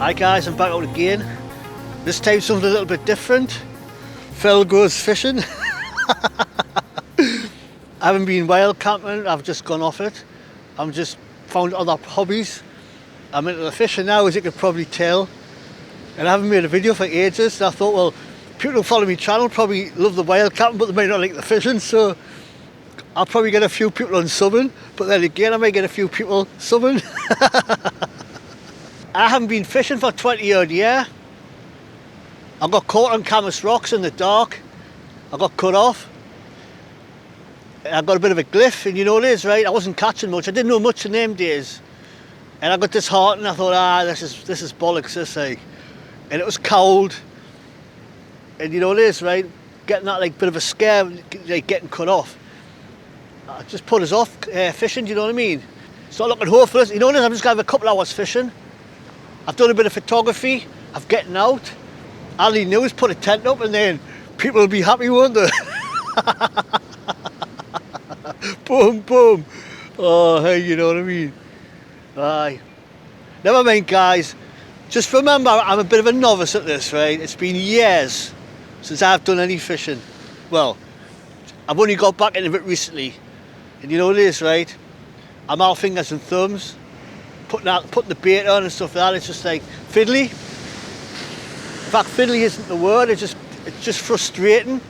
Hi guys, I'm back out again. This time something a little bit different. Phil goes fishing. I haven't been wild camping, I've just gone off it. I've just found other hobbies. I'm into the fishing now, as you could probably tell. And I haven't made a video for ages, so I thought, well, people who follow my channel probably love the wild camping, but they might not like the fishing, so I'll probably get a few people unsubbing, but then again I might get a few people subbing. I haven't been fishing for 20 odd years. I got caught on Camas Rocks in the dark. I got cut off. I got a bit of a gliff, and you know what it is, right? I wasn't catching much. I didn't know much in them days. And I got disheartened. I thought, this is bollocks, this like. And it was cold. And you know what it is, right? Getting that like bit of a scare, like getting cut off. I just put us off fishing, do you know what I mean? So looking hopeless. You know what it is? I'm just going to have a couple hours fishing. I've done a bit of photography. I'm getting out. All I knew is put a tent up and then people will be happy, won't they? Boom, boom. Oh, hey, you know what I mean? Aye. Never mind, guys. Just remember, I'm a bit of a novice at this, right? It's been years since I've done any fishing. Well, I've only got back into it recently. And you know what it is, right? I'm all fingers and thumbs. Putting the bait on and stuff like that. It's just like fiddly. In fact, fiddly isn't the word. It's just frustrating.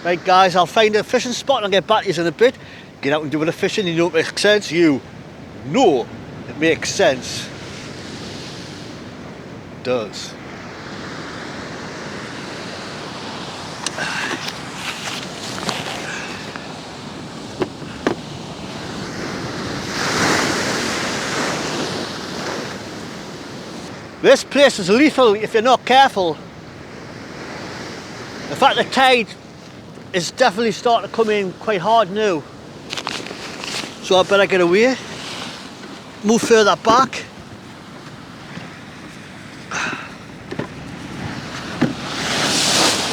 Right, guys, I'll find a fishing spot and I'll get back to you in a bit. Get out and do a bit of fishing. You know it makes sense. You know it makes sense. It does. This place is lethal if you're not careful. In fact, the tide is definitely starting to come in quite hard now. So I better get away, move further back.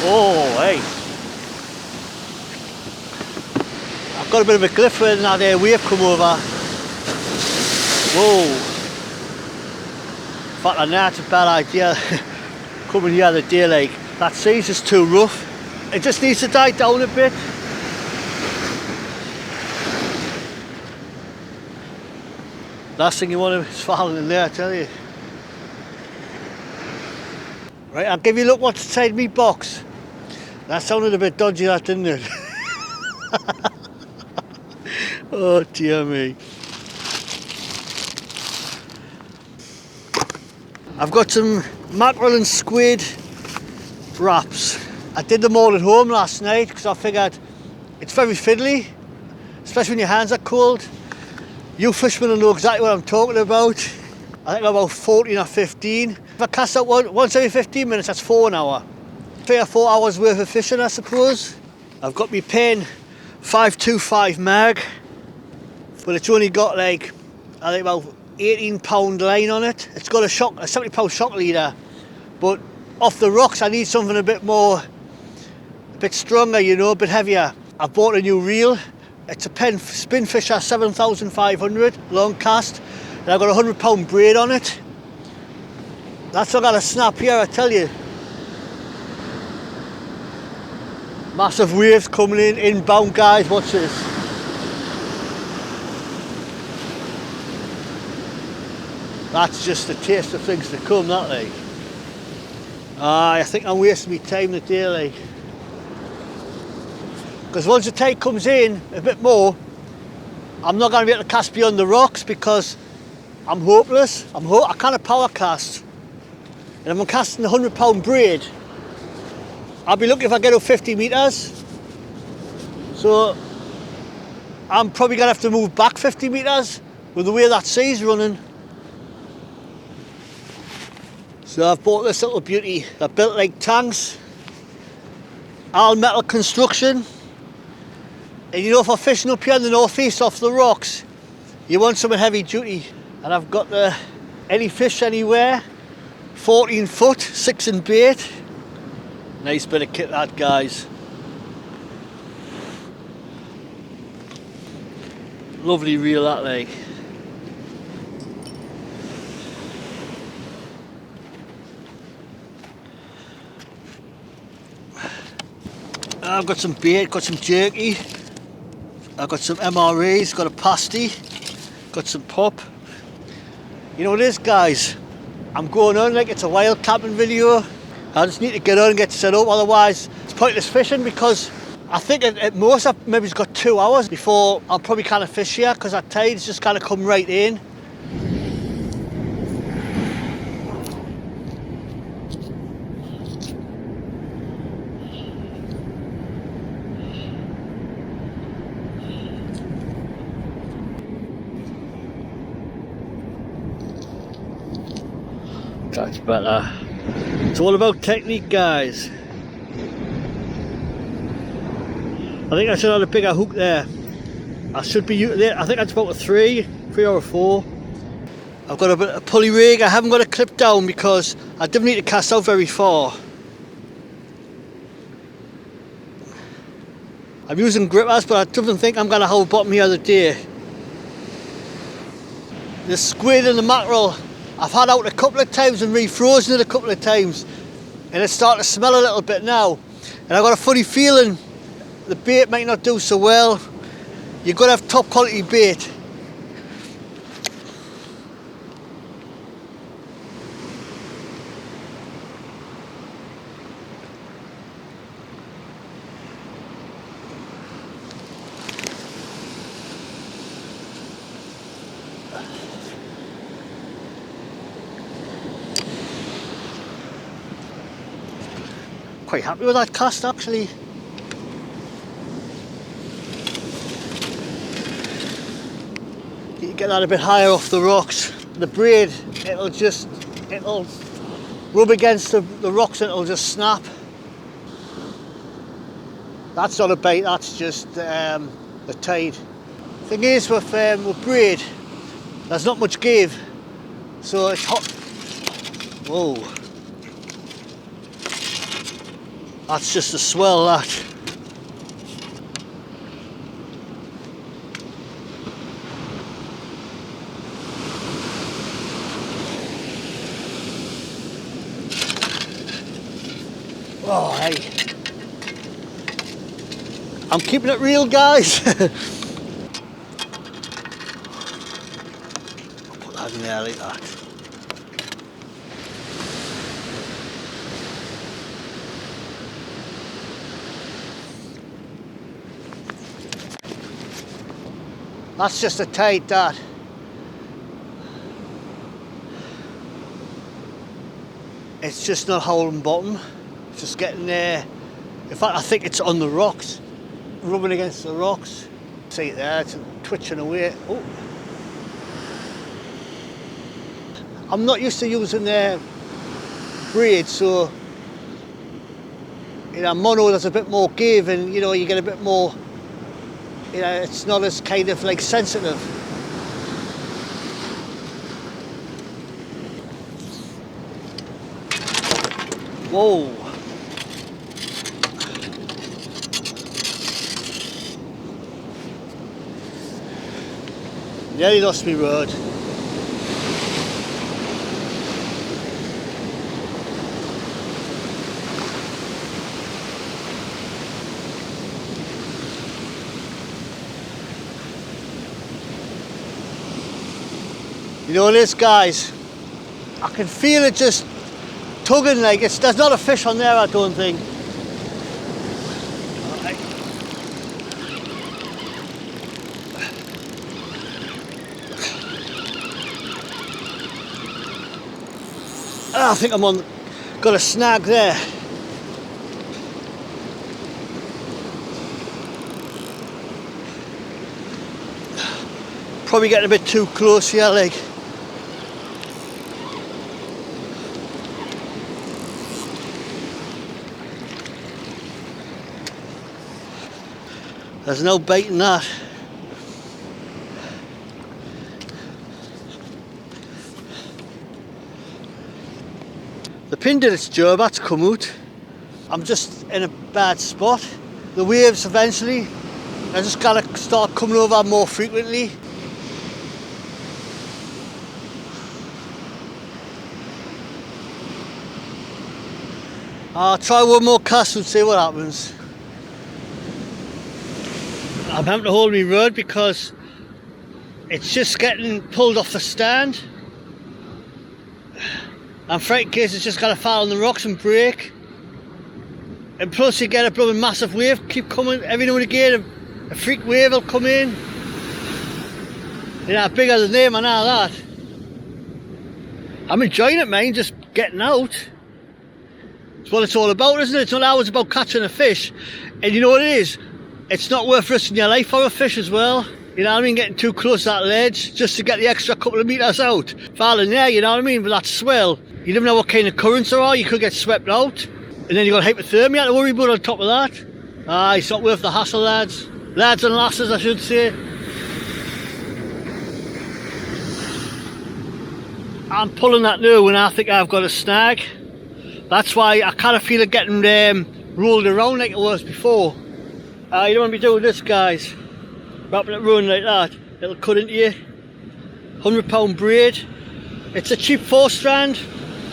Oh, hey. I've got a bit of a gliff when that wave come over. Whoa. In fact, I know it's a bad idea coming here the day, like that sea's just too rough. It just needs to die down a bit. Last thing you want is falling in there, I tell you. Right, I'll give you a look what's inside me box. That sounded a bit dodgy, that, didn't it? Oh dear me. I've got some mackerel and squid wraps. I did them all at home last night because I figured it's very fiddly, especially when your hands are cold. You fishermen will know exactly what I'm talking about. I think about 14 or 15. If I cast out once every 15 minutes, that's 4 an hour. 3 or 4 hours worth of fishing, I suppose. I've got my Penn 525 mag, but it's only got like, I think about 18-pound line on it. It's got a 70-pound shock leader, but off the rocks I need something a bit stronger, you know, a bit heavier. I bought a new reel. It's a Penn Spinfisher 7500 long cast, and I've got a 100-pound braid on it. That's what I got a snap here, I tell you. Massive waves coming in, inbound, guys, watch this. That's just a taste of things to come, that like. I think I'm wasting my time today, like. Because once the tide comes in a bit more, I'm not going to be able to cast beyond the rocks because I'm hopeless. I can't power cast. And if I'm casting a 100-pound braid, I'll be lucky if I get up 50 metres. So I'm probably going to have to move back 50 metres with the way that sea's running. So I've bought this little beauty. They're built like tanks, all metal construction. And you know, for fishing up here in the northeast off the rocks, you want something heavy duty. And I've got the Any Fish Anywhere, 14 foot, 6 and bait. Nice bit of kit that, guys. Lovely reel that, like. I've got some bait, got some jerky, I've got some MREs, got a pasty, got some pop. You know what it is, guys? I'm going on like it's a wild camping video. I just need to get on and get set up, otherwise it's pointless fishing, because I think at most I've maybe got 2 hours before I'll probably kind of fish here, because that tide's just kind of come right in. That's better. It's all about technique, guys. I think I should have a bigger hook there. I should be there. I think that's about a three or a 4. I've got a bit of pulley rig. I haven't got a clip down because I didn't need to cast out very far. I'm using grippers, but I don't think I'm going to hold bottom here today. The squid and the mackerel, I've had out a couple of times and refrozen it a couple of times, and it's starting to smell a little bit now. And I've got a funny feeling the bait might not do so well. You've got to have top quality bait. Quite happy with that cast, actually. You get that a bit higher off the rocks. The braid, it'll rub against the rocks and it'll just snap. That's not a bait, that's just the tide. Thing is with braid, there's not much give, so it's hot. Whoa. That's just a swell, that. Oh, hey. I'm keeping it real, guys. I'll put that in there like that. That's just a tide, that. It's just not holding bottom. It's just getting there. In fact, I think it's on the rocks, rubbing against the rocks. See it there, it's twitching away. Oh. I'm not used to using braid, so mono there's a bit more give, and you get a bit more. It's not as kind of like sensitive. Whoa. Nearly lost me road. You know this, guys, I can feel it just tugging, like there's not a fish on there, I don't think. I think got a snag there. Probably getting a bit too close here, like. There's no bait in that. The pin did its job, that's come out. I'm just in a bad spot. The waves eventually, I just gotta start coming over more frequently. I'll try one more cast and see what happens. I'm having to hold my rod because it's just getting pulled off the stand. I'm afraid in case it's just got to fall on the rocks and break. And plus you get a blooming massive wave keep coming. Every now and again a freak wave will come in. You know, bigger than them and all that. I'm enjoying it, man, just getting out. It's what it's all about, isn't it? It's not always about catching a fish. And you know what it is? It's not worth risking your life for a fish as well. You know what I mean? Getting too close to that ledge just to get the extra couple of metres out. Falling there, you know what I mean? With that swell. You never know what kind of currents there are. You could get swept out. And then you got hypothermia to worry about on top of that. It's not worth the hassle, lads. Lads and lasses, I should say. I'm pulling that now when I think I've got a snag. That's why I kind of feel it getting rolled around like it was before. You don't want to be doing this, guys. Wrapping it around like that. It'll cut into you. £100 braid. It's a cheap 4-strand.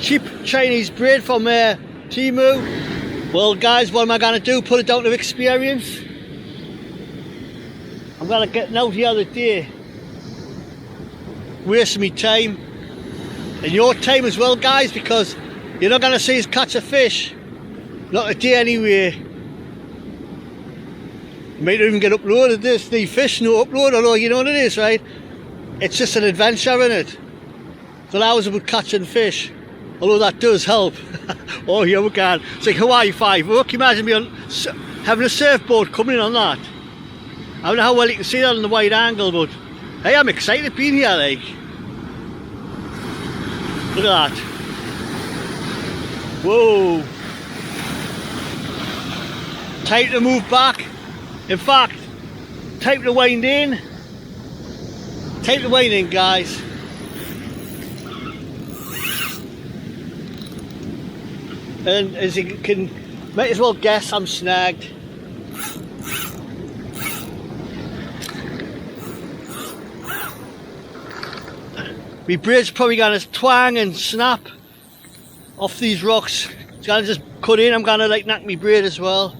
Cheap Chinese braid from Temu. Well, guys, what am I going to do? Put it down to experience. I'm going to get out the other day. Wasting me time. And your time as well, guys, because you're not going to see us catch a fish. Not today anyway. You might even get uploaded this, the fish, no upload, although you know what it is, right? It's just an adventure, isn't it? It's not always about catching fish, although that does help. Oh, here we can. It's like Hawaii 5. Can you imagine me having a surfboard coming in on that? I don't know how well you can see that on the wide angle, but hey, I'm excited being here, like. Look at that. Whoa. Time to move back. In fact, time to wind in. Time to wind in, guys. And as you can, might as well guess, I'm snagged. My braid's probably going to twang and snap off these rocks. It's going to just cut in. I'm going to like knock my braid as well.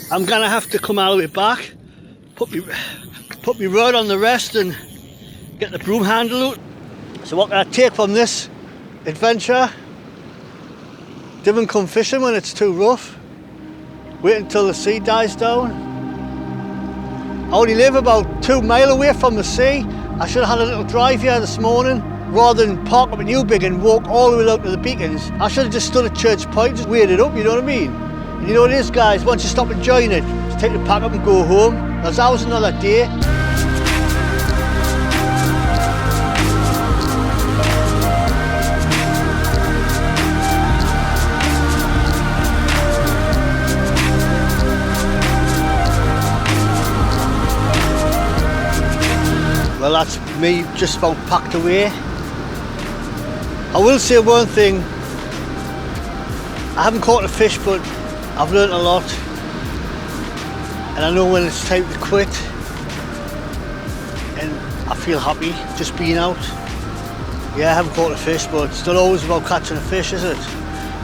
I'm going to have to come all the way back, put my rod on the rest and get the broom handle out. So what can I take from this adventure? Don't come fishing when it's too rough. Wait until the sea dies down. I only live about 2 miles away from the sea. I should have had a little drive here this morning rather than park up at Newbig and walk all the way out to the beacons. I should have just stood at Church Point, just waited up, you know what I mean? And you know what it is, guys, once you stop enjoying it, just take the pack up and go home. There's always another day. Well, that's me just about packed away. I will say one thing. I haven't caught a fish, but I've learnt a lot. And I know when it's time to quit. And I feel happy just being out. Yeah, I haven't caught a fish, but it's not always about catching a fish, is it?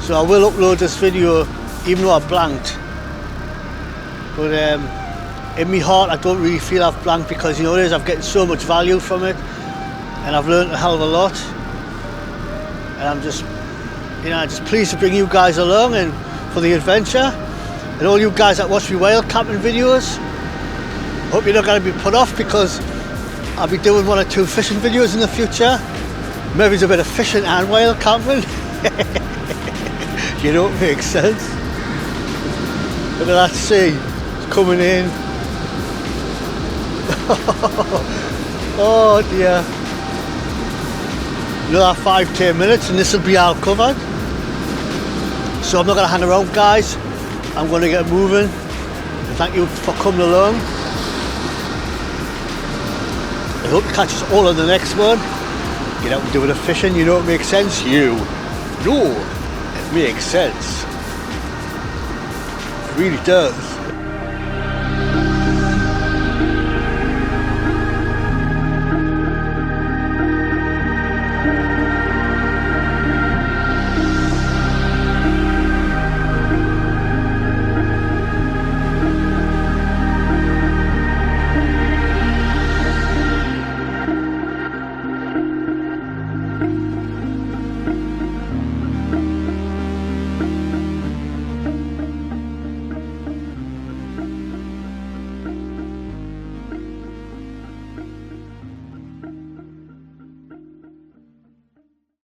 So I will upload this video, even though I blanked. But in my heart, I don't really feel I've blanked because you know what it is, I've getting so much value from it, and I've learned a hell of a lot. And I'm just, you know, just pleased to bring you guys along and for the adventure. And all you guys that watch me wild camping videos, hope you're not going to be put off because I'll be doing 1 or 2 fishing videos in the future. Maybe it's a bit of fishing and wild camping. You know, it makes sense. Look at that sea, it's coming in. Oh dear. Another 5-10 minutes and this will be all covered. So I'm not going to hang around, guys. I'm going to get moving. And thank you for coming along. I hope you catch us all in the next one. Get out and do a bit of fishing, you know it makes sense? You know it makes sense. It really does.